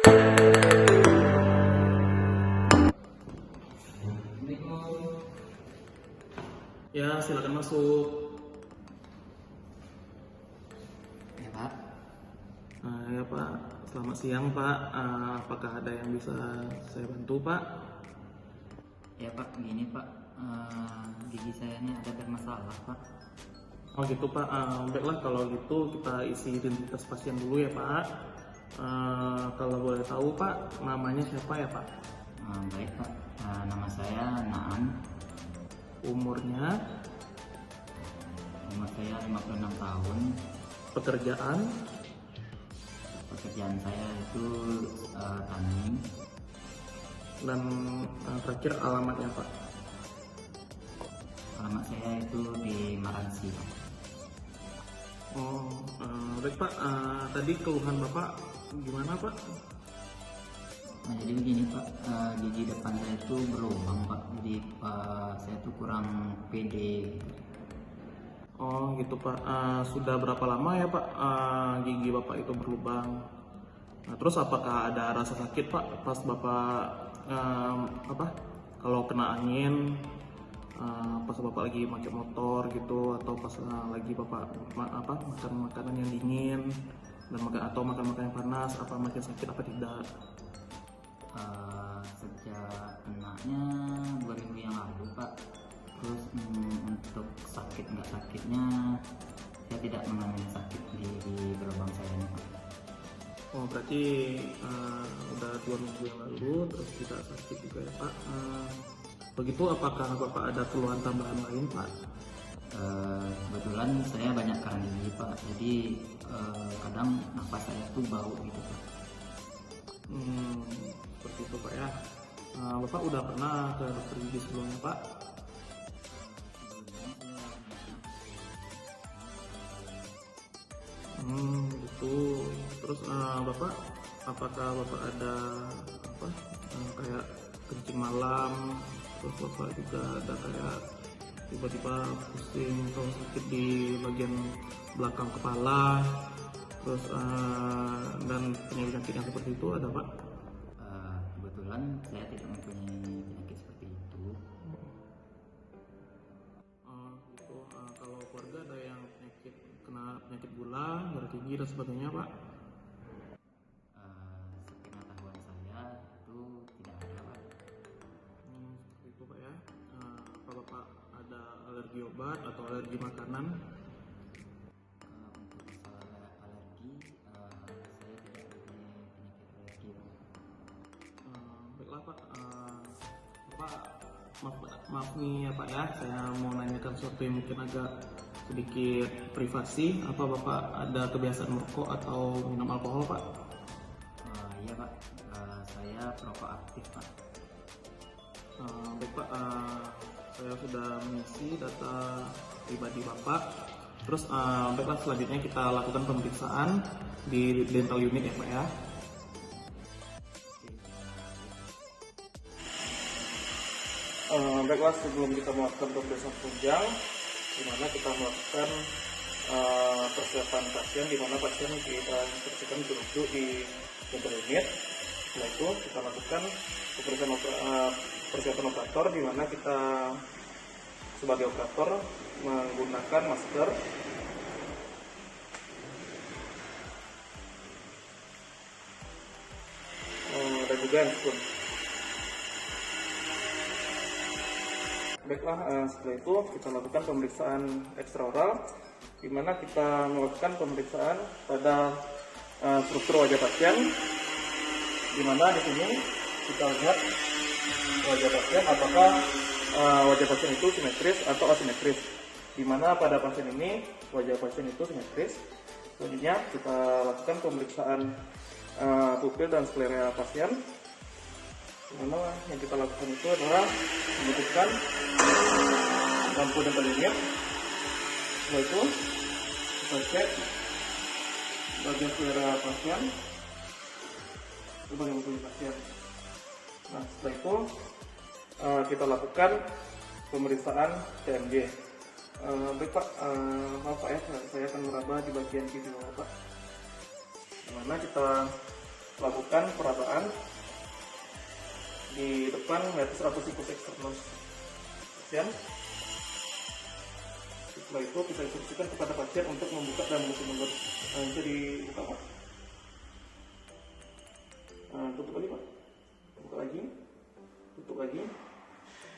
Ya, silakan masuk. Ya Pak, Ya Pak, selamat siang Pak. Apakah ada yang bisa saya bantu Pak? ya Pak, gini Pak, gigi saya ini ada bermasalah Pak. Oh gitu Pak. Baiklah kalau gitu kita isi identitas pasien dulu ya Pak. Kalau boleh tahu Pak, namanya siapa ya Pak? Baik Pak, nama saya Naan, Umurnya, umur saya 56 tahun, pekerjaan, pekerjaan saya itu tani, dan terakhir alamatnya Pak. alamat saya itu di Maransi Pak. Oh, baik Pak. Tadi keluhan Bapak gimana Pak? Nah, jadi begini Pak, gigi depan saya itu berlubang Pak, jadi saya itu kurang pede gitu. Oh gitu Pak. Sudah berapa lama ya Pak gigi Bapak itu berlubang? Nah, terus apakah ada rasa sakit Pak pas Bapak apa? Kalau kena angin, pas Bapak lagi pakai motor gitu, atau pas lagi Bapak makan makanan yang dingin dan atau makan makanan yang panas, apa makin sakit apa tidak? Sejak kenanya 2000 yang lalu Pak, terus untuk sakit nggak sakitnya saya tidak mengalami sakit di berlubang saya ini Pak. Oh berarti udah 2 minggu yang lalu terus tidak sakit juga ya Pak. Begitu apakah Bapak ada keluhan tambahan lain Pak? Kebetulan saya banyak karang gigi Pak, jadi kadang nafas saya tuh bau gitu Pak. Seperti itu Pak ya. Bapak udah pernah ke dokter gigi sebelumnya Pak? Gitu. Terus Bapak, apakah Bapak ada kayak kencing malam? Terus Bapak juga ada kayak tiba-tiba pusing atau sakit di bagian belakang kepala? Terus dan penyakit yang seperti itu ada Pak? Kebetulan saya tidak mempunyai penyakit seperti itu. Gitu. Kalau keluarga ada yang kena penyakit gula, darah tinggi dan sebagainya Pak? Sepengetahuan saya itu tidak ada Pak. Seperti itu Pak ya. Apa Bapak ada alergi obat atau alergi makanan? Untuk masalah alergi, saya tidak mempunyai penyakit alergi Pak. Baiklah Pak. Pak, maaf nih ya Pak ya, saya mau nanyakan sesuatu yang mungkin agak sedikit privasi. Apa Bapak ada kebiasaan merokok atau minum alkohol Pak? Iya Pak, saya perokok aktif Pak. Baik Pak, saya sudah mengisi data pribadi Bapak. Terus baiklah selanjutnya kita lakukan pemeriksaan di dental unit ya Pak ya. Baiklah, sebelum kita melakukan pemeriksaan tunjang, di mana kita melakukan persiapan pasien, di mana pasien kita instruksikan duduk di dental unit. Setelah itu kita lakukan persiapan operator, di mana kita sebagai operator menggunakan masker, dan juga handphone. Baiklah, setelah itu kita lakukan pemeriksaan ekstraoral, di mana kita melakukan pemeriksaan pada struktur wajah pasien, di mana di sini kita lihat wajah pasien apakah wajah pasien itu simetris atau asimetris. Di mana pada pasien ini wajah pasien itu simetris. Selanjutnya kita lakukan pemeriksaan pupil dan sklera pasien. Dimana yang kita lakukan itu adalah membutuhkan lampu dental unit. Setelah itu kita cek bagian selera pasien, itu bagian kulit pasien. Nah setelah itu kita lakukan pemeriksaan TMG. Baik Pak, maaf Pak ya, saya akan meraba di bagian video Pak, dimana kita lakukan perataan di depan meatus atau sikus eksternus pasien. Setelah itu kita instruksikan kepada pasien untuk membuka dan menutup mulut. Bisa dibuka Pak. Tutup lagi Pak. Buka lagi. Tutup lagi.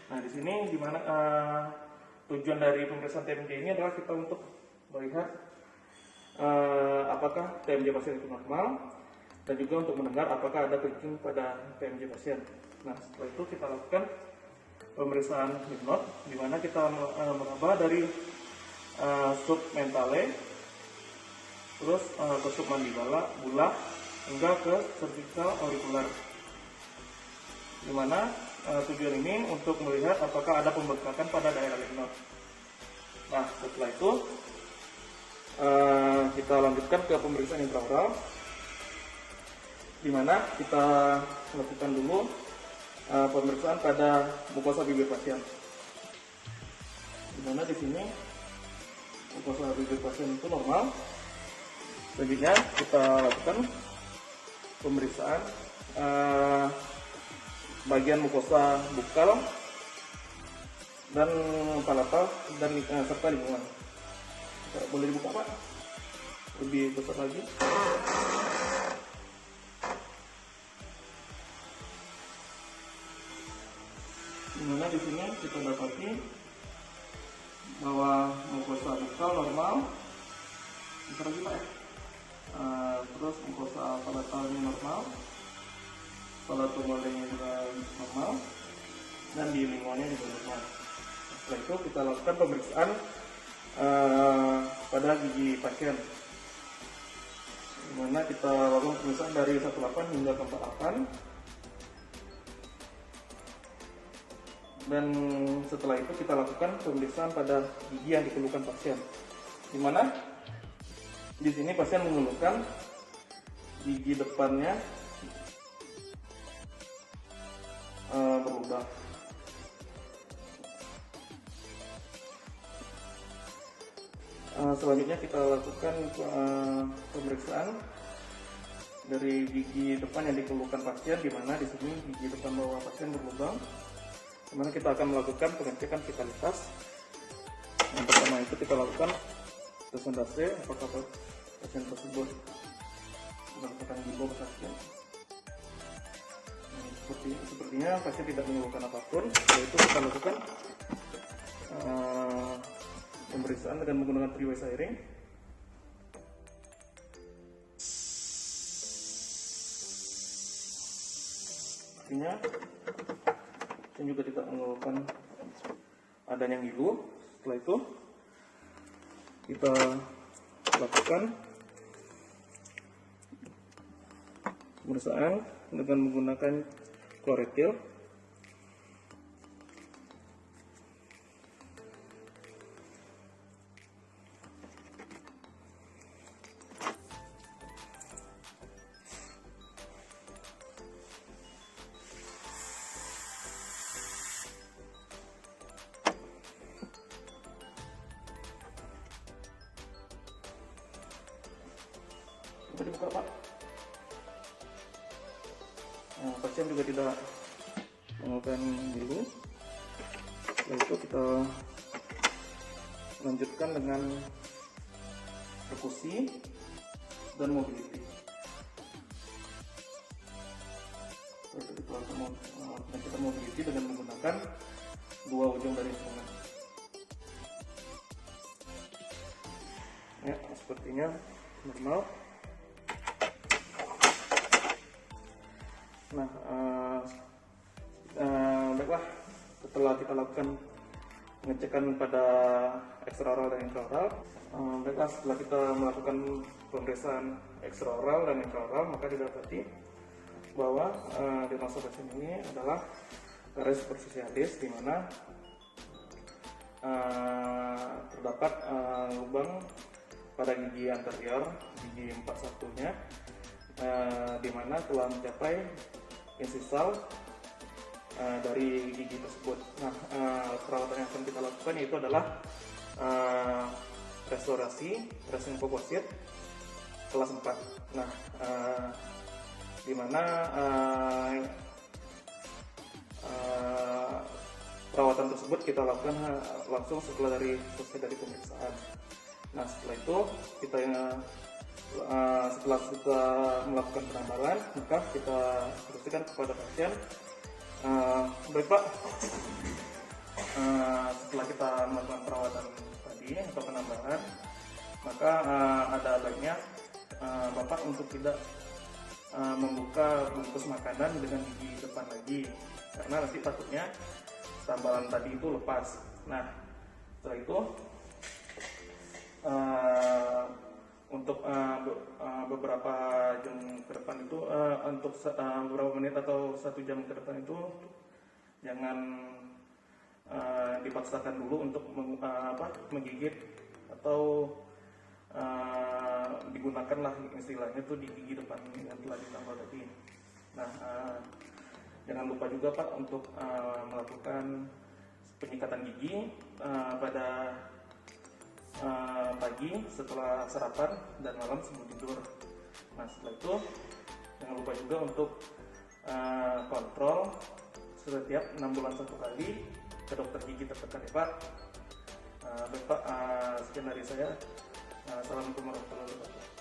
Nah di sini dimana tujuan dari pemeriksaan TMJ ini adalah kita untuk melihat apakah TMJ pasien itu normal dan juga untuk mendengar apakah ada kencing pada TMJ pasien. Nah setelah itu kita lakukan pemeriksaan lymph node di mana kita meraba dari submentale terus ke submandibular hingga ke cervical auricular, di mana tujuan ini untuk melihat apakah ada pembengkakan pada daerah lymph node. Nah setelah itu kita lanjutkan ke pemeriksaan intraoral, di mana kita lakukan dulu pemeriksaan pada mukosa bibir pasien. Di mana di sini mukosa bibir pasien itu normal. Selanjutnya kita lakukan pemeriksaan bagian mukosa bukal dan palatal dan serta lingkungan. Boleh dibuka Pak? Lebih besar lagi. Dimana di sini kita dapati bahwa mukosa bukal normal, besar lagi Pak ya. Terus mukosa palatalnya normal, palatumornya juga normal, dan di lingkungannya juga normal. Setelah itu kita lakukan pemeriksaan pada gigi pasien, dimana kita lakukan pemeriksaan dari 18 hingga ke 48, dan setelah itu kita lakukan pemeriksaan pada gigi yang dikeluhkan pasien, dimana di sini pasien mengeluhkan gigi depannya berlubang. Selanjutnya kita lakukan pemeriksaan dari gigi depan yang dikeluhkan pasien, di mana di sini gigi depan bawah pasien berlubang. Di mana kita akan melakukan pengecekan vitalitas. Yang pertama itu kita lakukan presentase apakah pasien tersebut mendapatkan gimbal pasien. Sepertinya pasien tidak mengeluhkan apapun. Setelah itu kita lakukan pemeriksaan dengan menggunakan three-way siring. Artinya pasien juga tidak mengeluhkan adanya ngilu. Setelah itu kita lakukan pemeriksaan dengan menggunakan kloretil. Coba dibuka Pak. Nah, pasien juga tidak mengeluhkan ngilu. Setelah itu kita lanjutkan dengan perkusi dan mobility. Setelah itu kita lakukan mobility dengan menggunakan dua ujung dari instrumen. Ya, sepertinya normal. Nah, baiklah, setelah kita lakukan pengecekan pada ekstraoral dan intraoral, baiklah setelah kita melakukan pemeriksaan ekstraoral dan intraoral, maka didapati bahwa diagnosa pasien ini adalah karies superficialis, di mana terdapat lubang pada gigi anterior, gigi 41-nya, di mana telah mencapai insisal dari gigi tersebut. Nah, perawatan yang akan kita lakukan yaitu adalah restorasi resin komposit kelas 4. Nah, di mana perawatan tersebut kita lakukan langsung setelah selesai dari pemeriksaan. Nah, setelah itu kita setelah kita melakukan penambalan, maka kita instruksikan kepada pasien, baik Pak, setelah kita melakukan perawatan tadi atau penambahan, maka ada baiknya Bapak untuk tidak membuka bungkus makanan dengan gigi depan lagi, karena nanti takutnya tambalan tadi itu lepas. Nah, setelah itu untuk beberapa jam ke depan itu, untuk beberapa menit atau 1 jam ke depan itu jangan dipaksakan dulu untuk menggigit atau digunakanlah istilahnya tuh di gigi depan yang telah ditambal tadi. Nah, jangan lupa juga Pak untuk melakukan penyikatan gigi pada pagi setelah sarapan dan malam sebelum tidur. Nah, setelah itu jangan lupa juga untuk kontrol setiap 6 bulan 1 kali ke dokter gigi terdekat ya Pak. Baik Pak, sekian dari saya. Assalamualaikum warahmatullahi wabarakatuh.